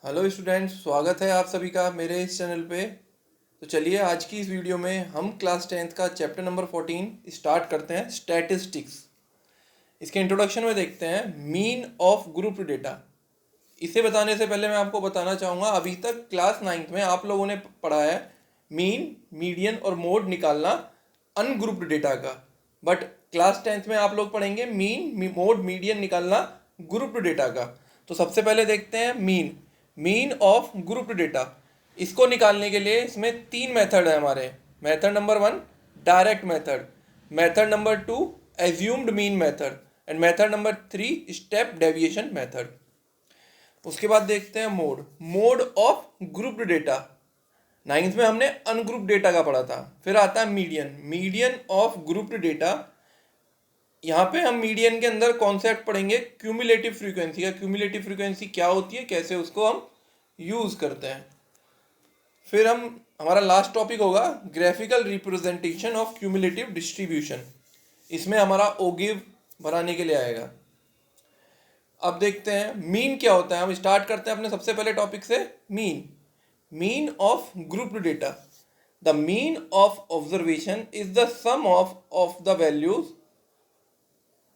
Hello students, स्वागत है आप सभी का मेरे इस चैनल पे। तो चलिए आज की इस वीडियो में हम क्लास 10th का चैप्टर नंबर 14 स्टार्ट करते हैं, स्टैटिस्टिक्स। इसके इंट्रोडक्शन में देखते हैं मीन ऑफ ग्रुप डेटा। इसे बताने से पहले मैं आपको बताना चाहूँगा, अभी तक क्लास 9th में आप लोगों ने पढ़ा है मीन, मीडियन और मोड निकालना अनग्रुप्ड डेटा का। बट क्लास 10th में आप लोग पढ़ेंगे मीन, मोड, मीडियन निकालना ग्रुप्ड डेटा का। तो सबसे पहले देखते हैं मीन ऑफ ग्रुप्ड डेटा। इसको निकालने के लिए इसमें तीन मेथड है हमारे। Method number 1 direct method, method number 2 assumed mean method and method number 3 step deviation method. उसके बाद देखते हैं mode of grouped data. 9th में हमने अनग्रुप्ड डेटा का पढ़ा था। फिर आता है मीडियन ऑफ ग्रुप्ड डेटा। यहाँ पे हम मीडियन के अंदर कॉन्सेप्ट पढ़ेंगे क्यूमुलेटिव फ्रीक्वेंसी का। क्यूमुलेटिव फ्रीक्वेंसी क्या होती है, कैसे उसको हम यूज करते हैं। फिर हमारा लास्ट टॉपिक होगा graphical representation of cumulative distribution. इसमें हमारा ओगिव बनाने के लिए आएगा। अब देखते हैं मीन क्या होता है। हम स्टार्ट करते हैं अपने सबसे पहले टॉपिक से, mean of grouped data. The mean of observation is the sum of the values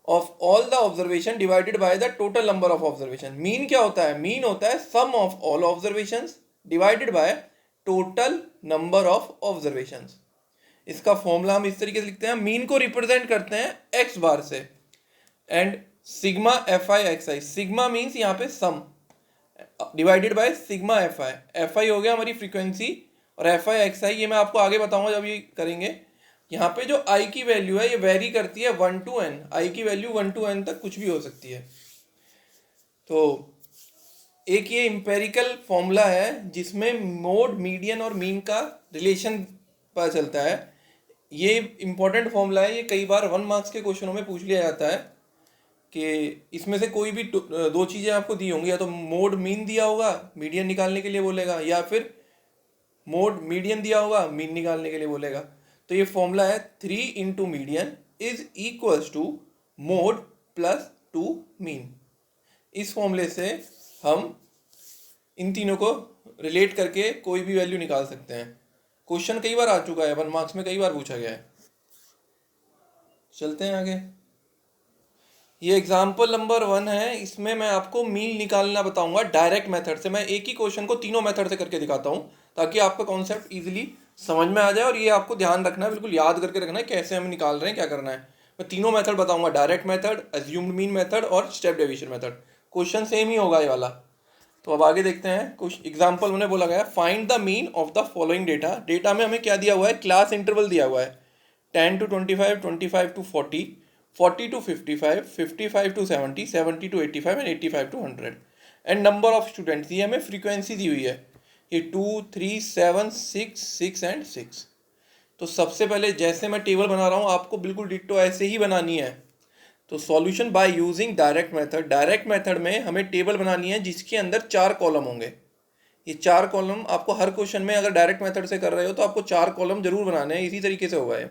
of all the observation divided by the total number of observation. Mean क्या होता है? मीन होता है sum of all observations divided by total number of observations. इसका formula हम इस तरीके से लिखते हैं, मीन को रिप्रेजेंट करते हैं एक्स बार से and sigma F i x I. Sigma means यहाँ पे सम divided by sigma F I. F आई हो गया हमारी फ्रीक्वेंसी और एफ आई एक्स आई ये मैं आपको आगे बताऊंगा जब ये करेंगे। यहाँ पे जो आई की वैल्यू है ये वेरी करती है 1 to n। आई की वैल्यू 1 to n तक कुछ भी हो सकती है। तो एक ये इम्पेरिकल फॉर्मूला है जिसमें मोड, मीडियन और मीन का रिलेशन पता चलता है। ये इंपॉर्टेंट फॉर्मूला है, ये कई बार 1 मार्क्स के क्वेश्चनों में पूछ लिया जाता है कि इसमें से कोई भी दो चीज़ें आपको दी होंगी, या तो मोड मीन दिया होगा मीडियन निकालने के लिए बोलेगा, या फिर मोड मीडियन दिया होगा मीन निकालने के लिए बोलेगा। तो ये फॉर्मूला है 3 into median is equals to mode plus 2 mean. इस फॉर्मूले से हम इन तीनों को रिलेट करके कोई भी वैल्यू निकाल सकते हैं। क्वेश्चन कई बार आ चुका है, 1 मार्क्स में कई बार पूछा गया है। चलते हैं आगे। ये एग्जाम्पल नंबर 1 है, इसमें मैं आपको मीन निकालना बताऊंगा डायरेक्ट मेथड से। मैं एक ही क्वेश्चन को तीनों मेथड से करके दिखाता हूँ ताकि आपका कॉन्सेप्ट इजीली समझ में आ जाए। और ये आपको ध्यान रखना है, बिल्कुल याद करके रखना है कैसे हम निकाल रहे हैं, क्या करना है। मैं तीनों मेथड बताऊंगा, direct method, assumed mean method और step deviation method. Question same ही होगा ये वाला। तो अब आगे देखते हैं। कुछ एग्जाम्पल उन्हें बोला गया है, find the mean of the following data. Data में हमें क्या दिया हुआ है? क्लास इंटरवल दिया हुआ है 10 to 25, 25 to 40, 40 to 55, 55 to 70, 70 to 85 and 85 to 100। And number of students, ये हमें फ्रीक्वेंसी दी हुई है, ये 2, 3, 7, 6, 6 एंड 6। तो सबसे पहले जैसे मैं टेबल बना रहा हूँ आपको बिल्कुल डिट्टो ऐसे ही बनानी है। तो solution by using direct method. Direct method में हमें टेबल बनानी है जिसके अंदर 4 कॉलम होंगे। ये 4 कॉलम आपको हर क्वेश्चन में, अगर डायरेक्ट मेथड से कर रहे हो तो आपको 4 कॉलम जरूर बनाने हैं, इसी तरीके से होगा ये।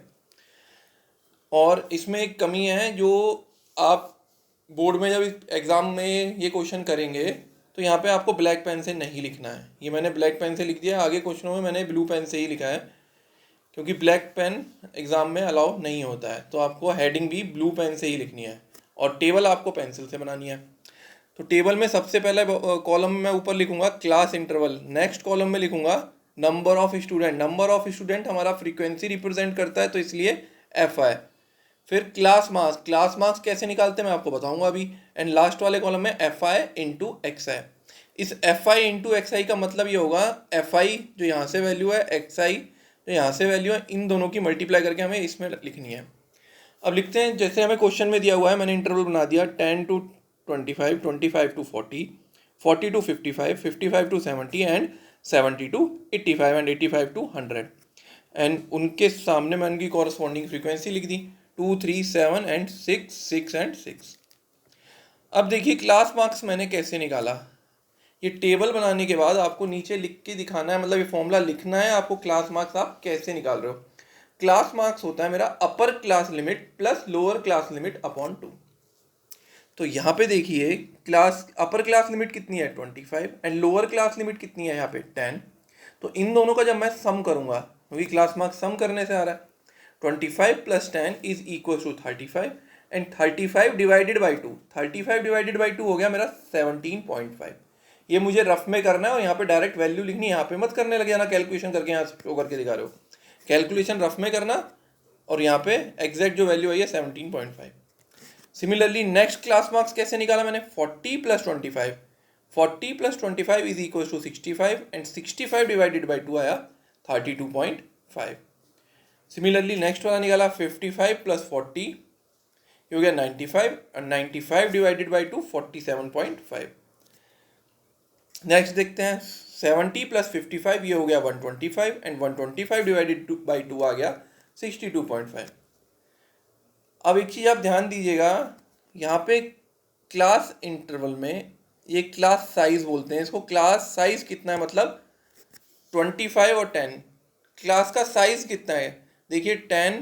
और इसमें एक कमी है, जो आप बोर्ड में जब एग्ज़ाम में ये क्वेश्चन करेंगे तो यहाँ पे आपको ब्लैक पेन से नहीं लिखना है। ये मैंने ब्लैक पेन से लिख दिया, आगे क्वेश्चनों में मैंने ब्लू पेन से ही लिखा है क्योंकि ब्लैक पेन एग्ज़ाम में अलाउ नहीं होता है। तो आपको हेडिंग भी ब्लू पेन से ही लिखनी है और टेबल आपको पेंसिल से बनानी है। तो टेबल में सबसे पहले कॉलम में ऊपर लिखूंगा क्लास इंटरवल, नेक्स्ट कॉलम में लिखूंगा number of student. Number of student हमारा फ्रीक्वेंसी रिप्रेजेंट करता है तो इसलिए एफ आई। फिर क्लास मार्क्स, क्लास मार्क्स कैसे निकालते हैं मैं आपको बताऊंगा अभी। एंड लास्ट वाले कॉलम में एफ आई इंटू एक्स आई। इस एफ आई इंटू एक्स आई का मतलब ये होगा, एफ आई जो यहाँ से वैल्यू है, एक्स आई जो यहाँ से वैल्यू है, इन दोनों की मल्टीप्लाई करके हमें इसमें लिखनी है। अब लिखते हैं, जैसे हमें क्वेश्चन में दिया हुआ है, मैंने इंटरवल बना दिया 10 to 25, 25 to 40, 40 to 55, 55 to 70 and 70 to 85 and 85 to 100। And उनके सामने मैंने उनकी कॉरस्पॉन्डिंग फ्रीक्वेंसी लिख दी 2, 3, 7 एंड 6, 6 एंड 6। अब देखिए क्लास मार्क्स मैंने कैसे निकाला। ये टेबल बनाने के बाद आपको नीचे लिख के दिखाना है, मतलब ये फॉर्मूला लिखना है आपको, क्लास मार्क्स आप कैसे निकाल रहे हो। क्लास मार्क्स होता है मेरा अपर class limit plus lower class limit upon 2। तो यहाँ पे देखिए क्लास अपर क्लास लिमिट कितनी है 25 एंड लोअर क्लास लिमिट कितनी है यहाँ पे 10। तो इन दोनों का जब मैं सम करूँगा, क्योंकि क्लास मार्क्स सम करने से आ रहा है, 25 plus 10 is equal to 35 and 35 divided by 2, 35 divided by 2 हो गया मेरा 17.5। ये मुझे रफ में करना है और यहाँ पे डायरेक्ट वैल्यू लिखनी है, यहाँ पे मत करने लगे ना कैलकुलेशन करके, यहाँ शो करके दिखा रहे हो। कैलकुलेशन रफ में करना और यहाँ पे एग्जैक्ट जो वैल्यू आई है 17.5। सिमिलरली नेक्स्ट क्लास मार्क्स कैसे निकाला मैंने, 40 plus 25, 40 plus 25 is equal to 65 and 65 divided by 2 आया 32.5। सिमिलरली नेक्स्ट वाला निकाला 55 प्लस 40, ये हो गया 95 और 95 डिवाइडेड बाई 2 47.5। नेक्स्ट देखते हैं 70 प्लस 55, ये हो गया 125 एंड 125 डिवाइडेड बाई 2 आ गया 62.5। अब एक चीज़ आप ध्यान दीजिएगा, यहाँ पे क्लास इंटरवल में ये क्लास साइज बोलते हैं इसको, क्लास साइज कितना है मतलब 25 और 10, क्लास का साइज कितना है देखिए 10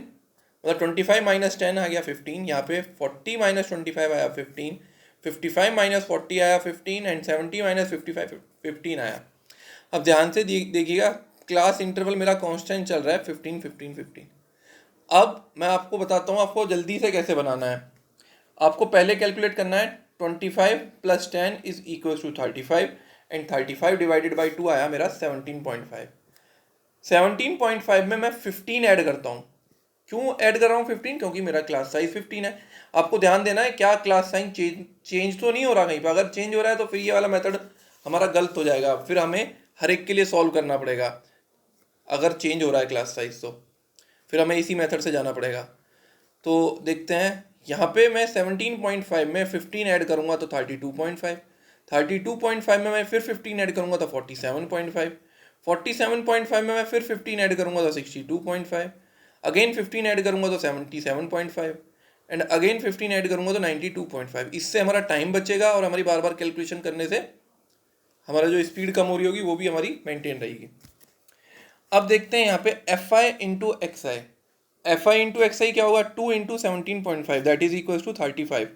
मतलब 25 माइनस 10 आ गया 15, यहाँ पे 40 माइनस 25 आया 15, 55 माइनस 40 आया 15 एंड 70 माइनस 55 15 आया। अब ध्यान से देखिएगा क्लास इंटरवल मेरा कांस्टेंट चल रहा है 15 15 15। अब मैं आपको बताता हूँ आपको जल्दी से कैसे बनाना है। आपको पहले कैलकुलेट करना है 25 plus 10 is equal to 35 and 35 divided by 2 आया मेरा 17.5। 17.5 में मैं 15 ऐड करता हूँ। क्यों ऐड कर रहा हूँ 15? क्योंकि मेरा क्लास साइज 15 है। आपको ध्यान देना है क्या क्लास साइज चेंज तो नहीं हो रहा कहीं पर, अगर चेंज हो रहा है तो फिर ये वाला मेथड हमारा गलत हो जाएगा, फिर हमें हर एक के लिए सॉल्व करना पड़ेगा। अगर चेंज हो रहा है क्लास साइज तो फिर हमें इसी मेथड से जाना पड़ेगा। तो देखते हैं यहाँ पे मैं 17.5 में 15 ऐड करूँगा तो 32.5, 32.5 में मैं फिर 15 ऐड करूँगा तो 47.5, 47.5 में मैं फिर 15 ऐड करूँगा तो 62.5, अगेन 15 ऐड करूँगा तो 77.5 एंड अगेन 15 ऐड करूँगा तो 92.5। इससे हमारा टाइम बचेगा और हमारी बार बार कैलकुलेशन करने से हमारा जो स्पीड कम हो रही होगी वो भी हमारी मेंटेन रहेगी। अब देखते हैं यहाँ पे F I into X I, F I into X I क्या होगा 2 into 17.5 that is equal to 35,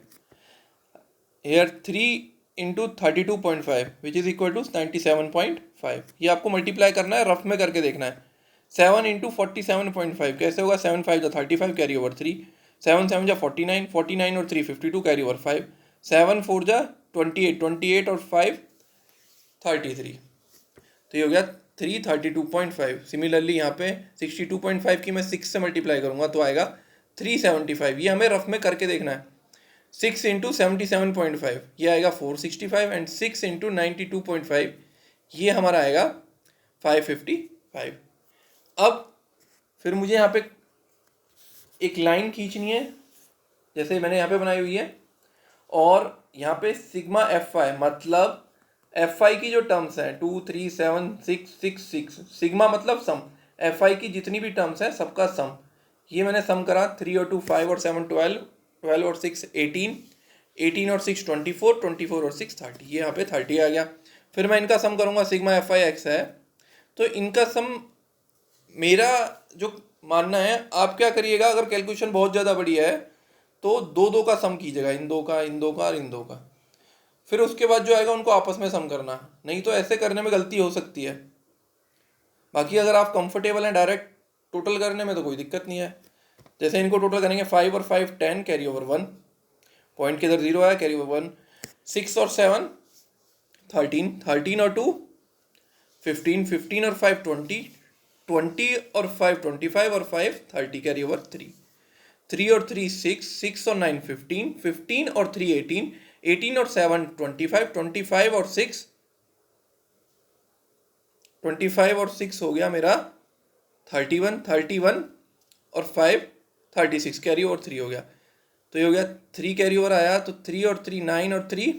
here 3 into 32.5 which is equal to 97.5। ये आपको मल्टीप्लाई करना है, रफ में करके देखना है। 7 इंटू 47.5 कैसे होगा, 7 5 जा 35 कैरी ओवर 3, 7 7 जा 49, 49 और 3 52 कैरी ओवर 5, 7 4 जा 28, 28 और 5 33, तो ये हो गया 332.5। सिमिलरली यहाँ पे 62.5 की मैं 6 से मल्टीप्लाई करूँगा तो आएगा 375। ये हमें रफ में करके देखना है। 6 इंटू 77.5 ये आएगा 465 एंड 6 इंटू 92.5 ये हमारा आएगा 555। अब फिर मुझे यहाँ पे एक लाइन खींचनी है जैसे मैंने यहाँ पे बनाई हुई है, और यहाँ पे सिग्मा एफ आई मतलब एफ आई की जो टर्म्स हैं 2 3 7 6 6 6, सिग्मा मतलब सम, एफ आई की जितनी भी टर्म्स हैं सबका सम, ये मैंने सम करा 3 और 2 5 और 7 12, 12 और 6 18, 18 और 6 24, 24 और 6 30, ये यहाँ पे 30 आ गया। फिर मैं इनका सम करूँगा, सिग्मा एफ आई एक्स है तो इनका सम मेरा जो मानना है, आप क्या करिएगा अगर कैलकुलेशन बहुत ज़्यादा बड़ी है तो दो दो का सम कीजिएगा, इन दो का, इन दो का और इन दो का, फिर उसके बाद जो आएगा उनको आपस में सम करना, नहीं तो ऐसे करने में गलती हो सकती है। बाकी अगर आप कंफर्टेबल हैं डायरेक्ट टोटल करने में तो कोई दिक्कत नहीं है। जैसे इनको टोटल करेंगे 5 और 5 10 कैरी ओवर 1, पॉइंट के इधर 0 आया कैरी ओवर 1, 6 और 7 13, 13 और 2 15, 15 और 5 20, 20 और 5 25 और 5 30 कैरी ओवर 3, 3 और 3 6, 6 और 9 15, 15 और 3 18, 18 और 7 25, 25 और 6 25 और 6 हो गया मेरा 31, 31 और 5 36 कैरी ओवर 3 हो गया। तो ये हो गया 3 कैरी ओवर आया तो 3 और 3 9 और 3,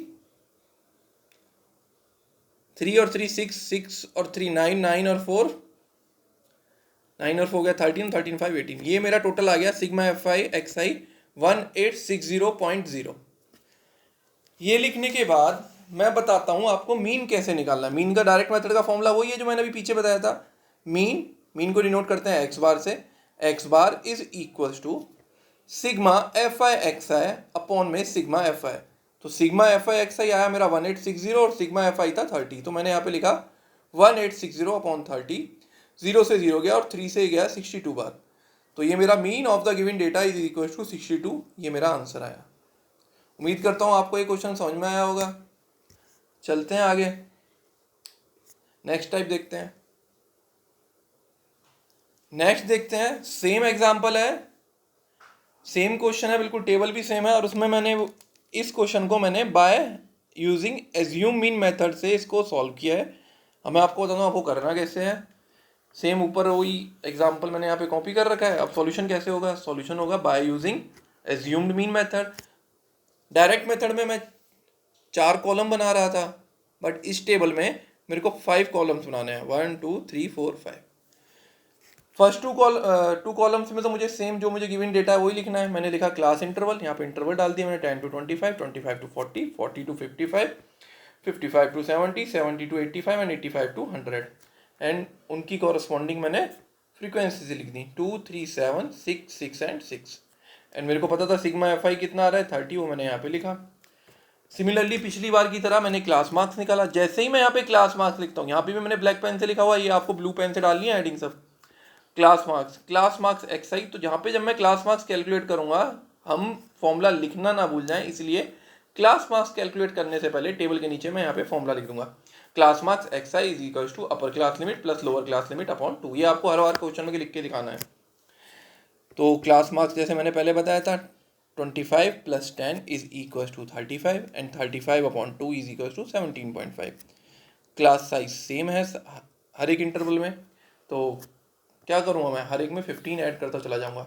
3 और 3 6, 6 और 3 9, 9 और 4, 9 और 4 हो गया 13, 13 5 18। ये मेरा टोटल आ गया सिग्मा एफ आई एक्स आई 1860.0। ये लिखने के बाद मैं बताता हूँ आपको मीन कैसे निकालना है। मीन का डायरेक्ट मेथड का फॉर्मूला वही है जो मैंने अभी पीछे बताया था। मीन को डिनोट करते हैं एक्स बार से, x bar is equal to sigma F i x i upon में सिग्मा एफ आई। तो sigma F i x i आया मेरा 1860 और सिग्मा एफ आई था 30, तो मैंने यहाँ पे लिखा 1860 अपॉन 30, 0 से 0 गया और 3 से गया 62 बार, तो ये मेरा mean of the given data is equal to 62, ये मेरा आंसर आया। उम्मीद करता हूँ आपको ये क्वेश्चन समझ में आया होगा। चलते हैं आगे, नेक्स्ट टाइप देखते हैं। नेक्स्ट देखते हैं, सेम एग्जांपल है, सेम क्वेश्चन है, बिल्कुल टेबल भी सेम है, और उसमें मैंने इस क्वेश्चन को मैंने by using assume mean method से इसको सॉल्व किया है। अब मैं आपको बताऊँ आपको करना कैसे है। सेम ऊपर वही एग्जांपल मैंने यहाँ पे कॉपी कर रखा है। अब सॉल्यूशन कैसे होगा, सॉल्यूशन होगा by using assumed mean method. Direct method में मैं 4 कॉलम बना रहा था, बट इस टेबल में मेरे को 5 कॉलम्स बनाने हैं, 1 2 3 4 5। फर्स्ट टू कॉलम्स में तो मुझे सेम जो मुझे गिवन डेटा है वही लिखना है। मैंने लिखा क्लास इंटरवल, यहाँ पे इंटरवल डाल दिया मैंने 10 to 25, 25 to 40, 40 to 55, 55 to 70, 70 to 85 and 85 to 100, and उनकी कॉरस्पॉन्डिंग मैंने फ्रीक्वेंसी से लिख दी 2 3 7 6 6 एंड 6, एंड मेरे को पता था सिग्मा एफ आई कितना आ रहा है 30, वो मैंने यहाँ पे लिखा। सिमिलरली पिछली बार की तरह मैंने क्लास मार्क्स निकाला। जैसे ही मैं यहाँ पे क्लास मार्क्स लिखता हूँ, यहाँ पे भी मैंने ब्लैक पेन से लिखा हुआ है, ये आपको ब्लू पेन से डालनी है हेडिंग सब। क्लास मार्क्स एक्स आई, तो जहाँ पे जब मैं क्लास मार्क्स कैलकुलेट करूँगा, हम फॉर्मूला लिखना ना भूल जाएं, इसलिए क्लास मार्क्स कैलकुलेट करने से पहले टेबल के नीचे मैं यहाँ पे फॉर्मूला लिख दूंगा। Class marks x i is equal to upper class limit plus lower class limit upon 2। ये आपको हर बार क्वेश्चन में लिख के दिखाना है। तो क्लास मार्क्स जैसे मैंने पहले बताया था 25 plus 10 is equal to 35 and 35 upon 2 is equal to 17.5। Class size same है हर एक इंटरवल में, तो क्या करूँगा मैं, हर एक में 15 ऐड करता चला जाऊँगा।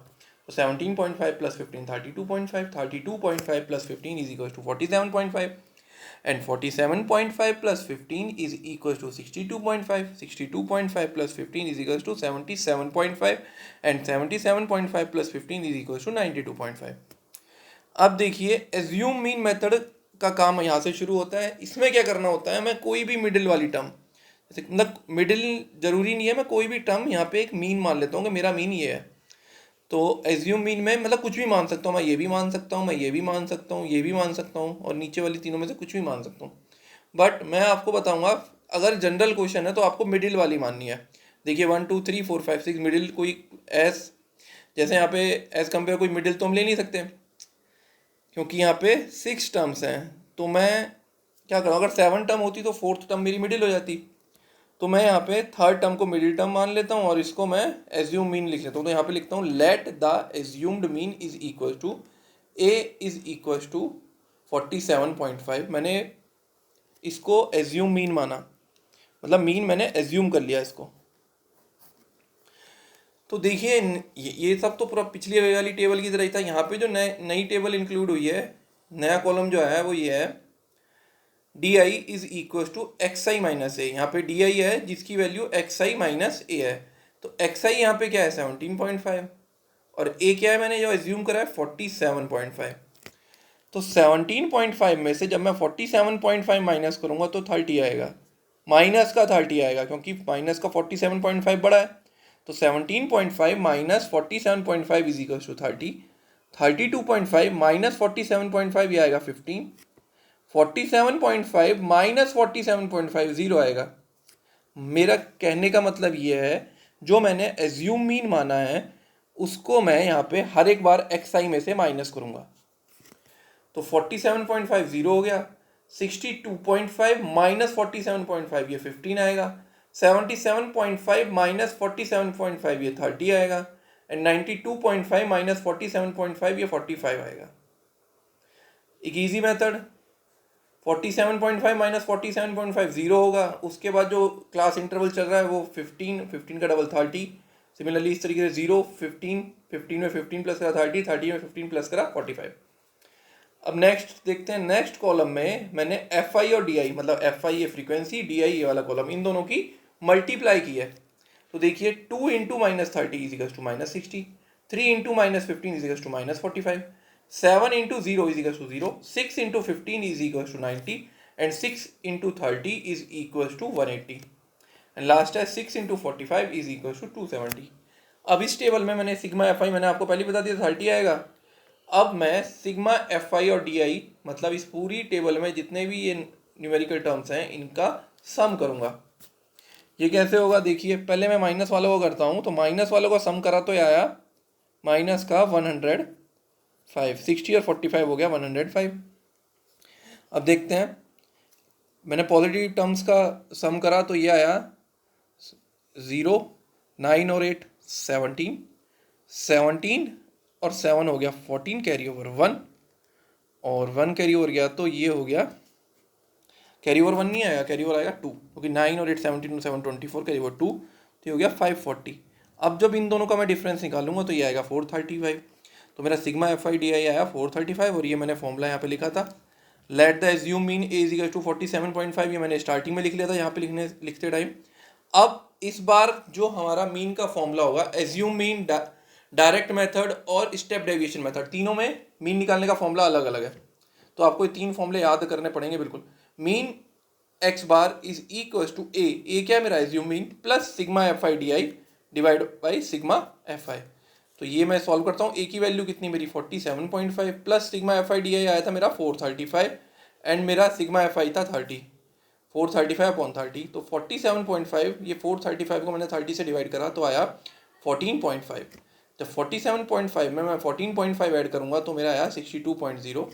तो 17.5 plus 15 32.5, 32.5 plus 15 is equal to 47.5 and 47.5 plus 15 is equal to 62.5, 62.5 plus 15 is equal to 77.5 and 77.5 plus 15 is equal to 92.5। अब देखिए एज्यूम मीन मेथड का काम यहाँ से शुरू होता है। इसमें क्या करना होता है, मैं कोई भी मिडिल वाली टर्म, मतलब मिडिल जरूरी नहीं है, मैं कोई भी टर्म यहाँ पे एक मीन मान लेता हूँ कि मेरा मीन ये है। तो एज्यूम मीन में मतलब कुछ भी मान सकता हूँ, मैं ये भी मान सकता हूँ, मैं ये भी मान सकता हूँ, ये भी मान सकता हूँ, और नीचे वाली तीनों में से कुछ भी मान सकता हूँ। बट मैं आपको बताऊँगा, अगर जनरल क्वेश्चन है तो आपको मिडिल वाली माननी है। देखिए 1 2 3 4 5 6 मिडिल कोई एस, जैसे यहाँ पे एज कम्पेयर कोई मिडिल तो हम ले नहीं सकते, क्योंकि यहाँ पे 6 टर्म्स हैं। तो मैं क्या करूँ, अगर 7 टर्म होती तो 4th टर्म मेरी मिडिल हो जाती। तो मैं यहाँ पे 3rd टर्म को मिडिल टर्म मान लेता हूँ और इसको मैं एज्यूम मीन लिख लेता हूँ। तो यहाँ पे लिखता हूँ let the assumed mean is equal to A is equal to 47.5। मैंने इसको एज्यूम मीन माना, मतलब मीन मैंने एज्यूम कर लिया इसको। तो देखिए ये सब तो पूरा पिछली वाली टेबल की तरह ही था। यहाँ पे जो नई टेबल इंक्लूड हुई है, नया कॉलम जो है वो ये है, D I is equal to X I minus A. यहाँ पे डी आई है जिसकी value X I minus A है। तो एक्स आई यहाँ पे क्या है 17.5 और ए क्या है मैंने जो एज्यूम करा है 47.5। तो 17.5 में से जब मैं 47.5 माइनस करूँगा तो 30 आएगा, माइनस का 30 आएगा, क्योंकि माइनस का 47.5 बड़ा है। तो 17.5 minus 47.5 is equal to 30, 32.5 minus 47.5 ये आएगा 15, 47.5 माइनस 47.5 जीरो आएगा। मेरा कहने का मतलब ये है, जो मैंने एज्यूम मीन माना है उसको मैं यहाँ पे हर एक बार एक्स आई में से माइनस करूँगा। तो 47.5 जीरो हो गया, 62.5 माइनस 47.5 ये 15 आएगा, 77.5 माइनस 47.5 ये 30 आएगा, एंड 92.5 माइनस 47.5 ये 45 आएगा। एक इजी मेथड, 47.5 माइनस 47.5 जीरो होगा, उसके बाद जो क्लास इंटरवल चल रहा है वो 15, 15 का डबल 30। सिमिलरली इस तरीके से 0 15, 15 में 15 प्लस करा 30, 30 में 15 प्लस करा 45। अब नेक्स्ट देखते हैं, नेक्स्ट कॉलम में मैंने एफ आई और डी आई, मतलब एफ आई ये फ्रीक्वेंसी, डी आई ये वाला कॉलम, इन दोनों की मल्टीप्लाई की है। तो देखिए 2 into minus 30 is equal to minus 60, 3 into minus 15 is equal to minus 45, 7 into 0 is equal to 0, 6 into 15 is equal to 90 and 6 into 30 is equal to 180 and last है 6 into 45 is equal to 270। अब इस table में मैंने sigma F I मैंने आपको पहले बता दिया 30 आएगा। अब मैं सिग्मा एफ आई और डी आई मतलब इस पूरी टेबल में जितने भी ये न्यूमेरिकल टर्म्स हैं इनका सम करूँगा। ये कैसे होगा देखिए, पहले मैं माइनस वालों को करता हूँ। तो माइनस वालों का सम करा तो ये आया माइनस का 105, 60 और 45 हो गया 105। अब देखते हैं, मैंने पॉजिटिव टर्म्स का सम करा तो ये आया 0, 9 और 8 17, 17 और 7 हो गया 14, कैरी ओवर 1 और 1 कैरी ओवर गया तो ये हो गया, कैरी ओवर 1 नहीं आएगा, कैरी ओवर आएगा 2, क्योंकि 9 और 8 17 और 7 24, कैरी ओवर 2 तो ये हो गया 540। अब जब इन दोनों का मैं डिफरेंस निकालूंगा तो ये आएगा 435। तो मेरा सिग्मा एफ आई डी आई आया 435 और ये मैंने फॉर्मूला यहाँ पे लिखा था, let the assume mean A is equal to 47.5। ये मैंने स्टार्टिंग में लिख लिया था यहाँ पे लिखते टाइम। अब इस बार जो हमारा मीन का फॉर्मूला होगा, एज्यूम मीन, डायरेक्ट मेथड और स्टेप डेविएशन मेथड, तीनों में मीन निकालने का फॉर्मूला अलग अलग है। तो आपको ये 3 फॉर्मूले याद करने पड़ेंगे बिल्कुल। Mean X bar is equal to A क्या है मेरा assume mean, plus sigma F I D I divide by sigma F I. तो ये मैं सॉल्व करता हूँ। ए की वैल्यू कितनी मेरी 47.5 plus sigma F I D आई आया था मेरा 435 एंड मेरा सिग्मा एफ आई था 30, 435/30। तो 47.5, ये 435 को मैंने 30 से डिवाइड करा तो आया 14.5। जब 47.5 में मैं 14.5 ऐड करूँगा तो मेरा आया 62.0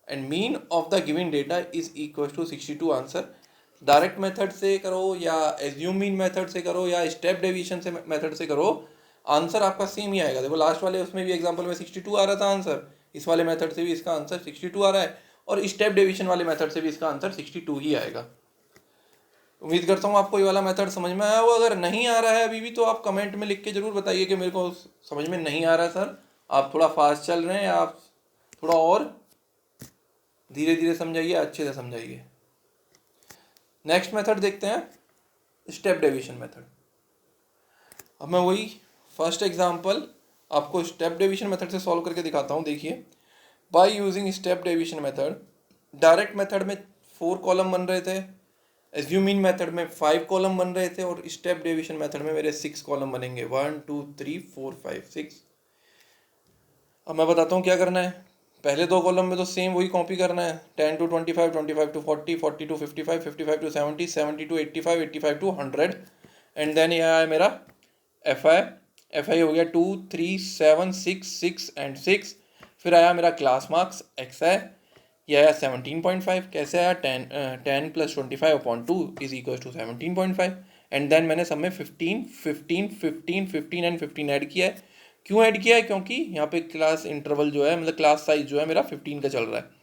and mean of the given data is equal to 62 answer. Direct method से करो या एज्यूम मीन मेथड से करो या स्टेप डेविएशन से मेथड से करो, आंसर आपका सेम ही आएगा। देखो लास्ट वाले उसमें भी एग्जांपल में 62 आ रहा था आंसर, इस वाले मेथड से भी इसका आंसर 62 आ रहा है और स्टेप डेविएशन वाले मेथड से भी इसका आंसर 62 ही आएगा। उम्मीद करता हूँ आपको ये वाला मेथड समझ में आया हो। अगर नहीं आ रहा है अभी भी तो आप कमेंट में लिख के जरूर बताइए कि मेरे को समझ में नहीं आ रहा सर, आप थोड़ा फास्ट चल रहे हैं या आप थोड़ा और धीरे धीरे समझाइए, अच्छे से समझाइए। नेक्स्ट मेथड देखते हैं, स्टेप डेविएशन मेथड। अब मैं वही फर्स्ट एग्जांपल आपको स्टेप डेविएशन मेथड से सॉल्व करके दिखाता हूँ। देखिए, by using step deviation method, direct method में 4 कॉलम बन रहे थे, एज्यूम मीन मेथड में 5 कॉलम बन रहे थे और स्टेप डेविएशन मेथड में मेरे 6 कॉलम बनेंगे, 1 2 3 4 5 6। अब मैं बताता हूँ क्या करना है। पहले 2 कॉलम में तो सेम वही कॉपी करना है, 10 to 25, 25 to 40, 40 to 55, 55 to 70, 70 to 85, 85 to 100 and then यह आया मेरा एफ आई हो गया 2 3 7 6 6 एंड 6। फिर आया मेरा क्लास मार्क्स एक्स आई, यह आया 17.5। कैसे आया, 10 + 25/2 is equal to 17.5 and then मैंने सब में 15 15 15 15 एंड 15 ऐड किया है। क्यों ऐड किया है, क्योंकि यहाँ पे क्लास इंटरवल जो है मतलब क्लास साइज जो है मेरा 15 का चल रहा है।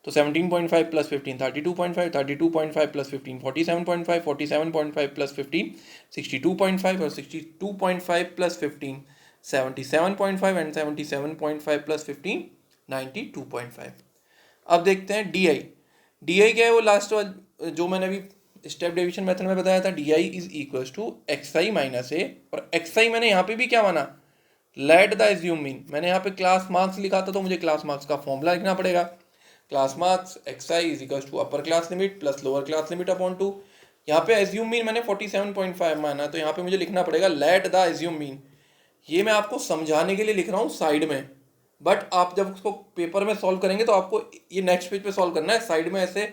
तो 17.5 + 15 32.5, 32.5 + 15 47.5, 47.5 + 15 62.5 और 62.5 + 15 77.5 एंड 77.5 + 15 92.5। अब देखते हैं डी आई क्या है, वो लास्ट वाला जो मैंने अभी स्टेप डेविएशन मेथड में बताया था, D I is equal to X I minus A. और एक्स आई मैंने यहाँ पे भी क्या माना, लेट द एज्यूम मीन। मैंने यहाँ पे क्लास मार्क्स लिखा था तो मुझे क्लास मार्क्स का फॉर्मूला लिखना पड़ेगा, class marks x i is equal to upper class limit plus lower class limit upon 2। यहाँ पे एज्यूम मीन मैंने 47.5 माना तो यहाँ पे मुझे लिखना पड़ेगा लेट द एज्यूम मीन। ये मैं आपको समझाने के लिए लिख रहा हूँ साइड में, बट आप जब उसको पेपर में सॉल्व करेंगे तो आपको ये नेक्स्ट पेज पे सॉल्व करना है, साइड में ऐसे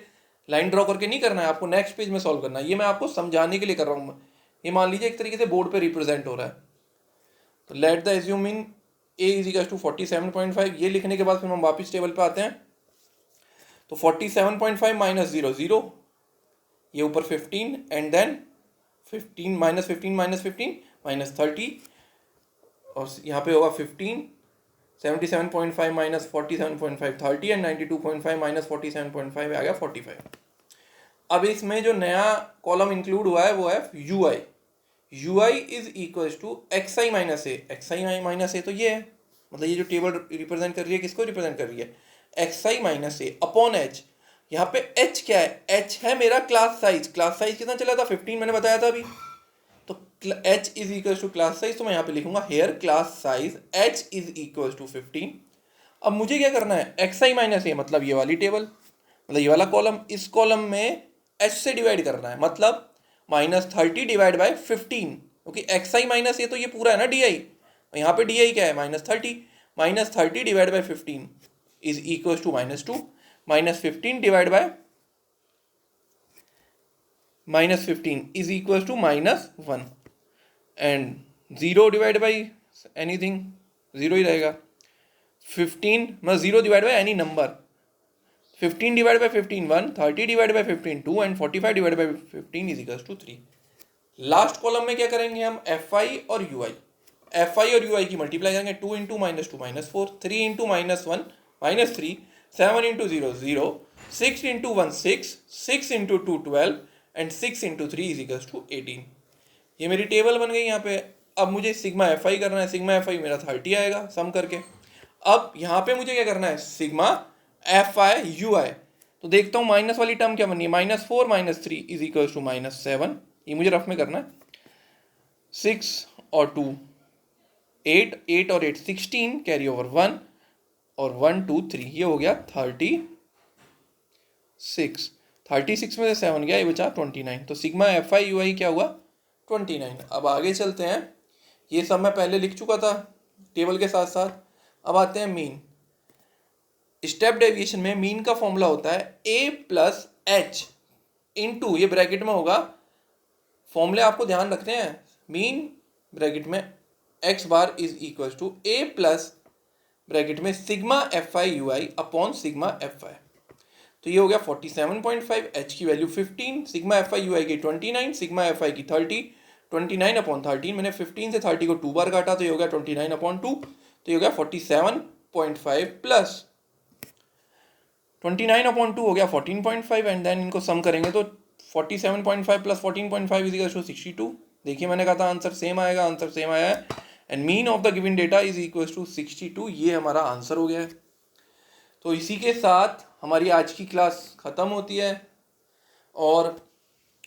लाइन ड्रॉ करके नहीं करना है, आपको नेक्स्ट पेज में सॉल्व करना है। ये मैं आपको समझाने के लिए कर रहा हूँ। ये मान लीजिए एक तरीके से बोर्ड पे रिप्रेजेंट हो रहा है। तो let the assume mean A is equal to 47.5, ये लिखने के बाद फिर हम वापस टेबल पे आते हैं। तो 47.5 माइनस 0 0, ये ऊपर 15 and then 15 minus 15 minus 15 minus 30 और यहाँ पे होगा 15, 77.5 माइनस 47.5 30 एंड 92.5 माइनस 47.5 आ गया 45। अब इसमें जो नया कॉलम इंक्लूड हुआ है वो है U I. U I is equal to X I minus A. X I minus A तो ये है, मतलब ये जो टेबल रिप्रेजेंट कर रही है किसको रिप्रेजेंट कर रही है, x I minus A upon H. यहाँ पे एच क्या है, एच है मेरा क्लास साइज। क्लास साइज कितना चला था 15 मैंने बताया था अभी। तो h is equal to class size, तो मैं यहाँ पे लिखूंगा here class size h is equal to 15। अब मुझे क्या करना है, एक्स आई माइनस ए मतलब ये वाली टेबल, मतलब ये वाला कॉलम, इस कॉलम में एच से डिवाइड करना है, मतलब -30 डिवाइड बाई 15, क्योंकि एक्स आई माइनस ए तो ये पूरा है ना डी आई, यहाँ पे डी आई क्या है -30, minus 30 divide by 15 is equal to -2, minus 15 divide by -15 is equal to -1 and 0 divide by anything, 0 ही रहेगा। 15 मतलब 0 divide by any number, 15 divide by 15 1, 30 divide by 15 2 and 45 divide by 15 is equal to 3। Last column में क्या करेंगे हम, FI और UI, FI और UI की मल्टीप्लाई करेंगे, 2 into -2 -4, 3 into -1 -3, 7 into 0 0, 6 into 1 6, 6 into 2 12 and 6 into 3 is equal to 18। ये मेरी टेबल बन गई यहाँ पे। अब मुझे सिग्मा FI करना है, सिग्मा FI मेरा 30 आएगा सम करके। अब यहाँ पे मुझे क्या करना है, सिग्मा FI UI। तो देखता हूँ माइनस वाली टर्म क्या बनी है, -4 -3 इज इक्वल टू -7, ये मुझे रफ में करना है। 6 और 2 8, 8 और 8 16, कैरी ओवर 1 और 1 2 3, ये हो गया 36। 36 में से 7 गया, ये बचा 29। तो सिग्मा FI UI क्या हुआ, 29। अब आगे चलते हैं, ये सब मैं पहले लिख चुका था टेबल के साथ साथ। अब आते हैं मीन। स्टेप डेविएशन में मीन का फॉर्मूला होता है A प्लस H इंटू, ये ब्रैकेट में होगा, फॉर्मूले आपको ध्यान रखते हैं। मीन ब्रैकेट में x bar is equal to A plus bracket में sigma FI UI upon sigma FI। तो ये हो गया 47.5, H की वैल्यू 15, सिग्मा FI UI की 29, सिग्मा FI की 30, 29 अपॉन 13, मैंने 15 से 30 को 2 बार काटा तो ये हो गया 29 अपॉन 2, तो ये हो गया 47.5 प्लस 29 अपॉन 2 हो गया 14.5 एंड देन इनको सम करेंगे तो 47.5 प्लस 14.5 इज इक्वल टू 62। देखिए मैंने कहा था आंसर सेम आएगा, आंसर सेम आया है and mean of the given data is equal to 62, ये हमारा आंसर हो गया है। तो इसी के साथ हमारी आज की क्लास ख़त्म होती है और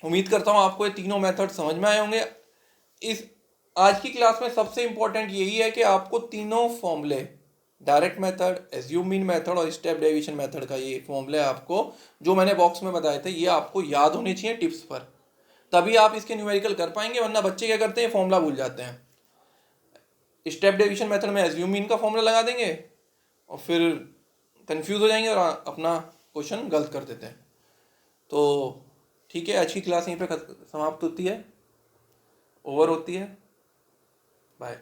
उम्मीद करता हूँ आपको ये तीनों मेथड समझ में आए होंगे। इस आज की क्लास में सबसे इम्पोर्टेंट यही है कि आपको तीनों फॉर्मूले, direct method, assume mean method और स्टेप डेविएशन मेथड का ये फॉर्मूले आपको जो मैंने बॉक्स में बताए थे ये आपको याद होने चाहिए टिप्स पर, तभी आप इसके न्यूमेरिकल कर पाएंगे, वरना बच्चे क्या करते हैं फॉर्मूला भूल जाते हैं। स्टेप डेविएशन मेथड में एज्यूम मीन का फॉर्मूला लगा देंगे और फिर कंफ्यूज हो जाएंगे और अपना क्वेश्चन गलत कर देते हैं। तो ठीक है, आज की क्लास यहीं पे समाप्त होती है, ओवर होती है। बाय।